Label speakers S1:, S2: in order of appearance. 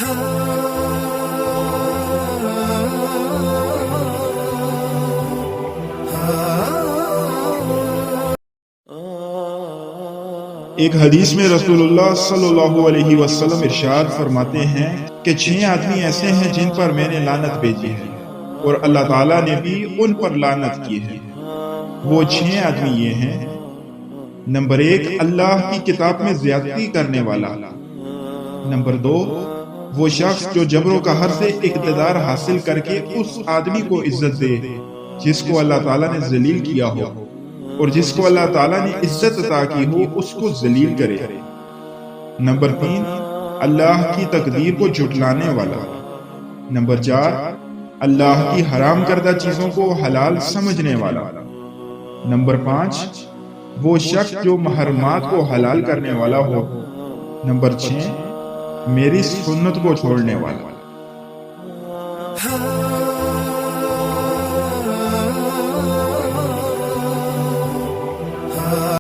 S1: ایک حدیث میں رسول اللہ صلی اللہ علیہ وسلم ارشاد فرماتے ہیں کہ 6 آدمی ایسے ہیں جن پر میں نے لعنت بھیجی ہے اور اللہ تعالیٰ نے بھی ان پر لعنت کی ہے۔ وہ 6 آدمی یہ ہیں: نمبر 1، اللہ کی کتاب میں زیادتی کرنے والا۔ نمبر 2، وہ شخص جو جبر و قہر سے اقتدار حاصل کر کے اس آدمی کو عزت دے جس کو اللہ تعالیٰ نے ذلیل کیا ہو، اور جس کو اللہ تعالیٰ نے عزت عطا کی ہو اس کو ذلیل کرے۔ نمبر 3، اللہ کی تقدیر کو جھٹلانے والا۔ نمبر 4، اللہ کی حرام کردہ چیزوں کو حلال سمجھنے والا۔ نمبر 5، وہ شخص جو محرمات کو حلال کرنے والا ہو۔ نمبر 6، میری سنت کو چھوڑنے والا۔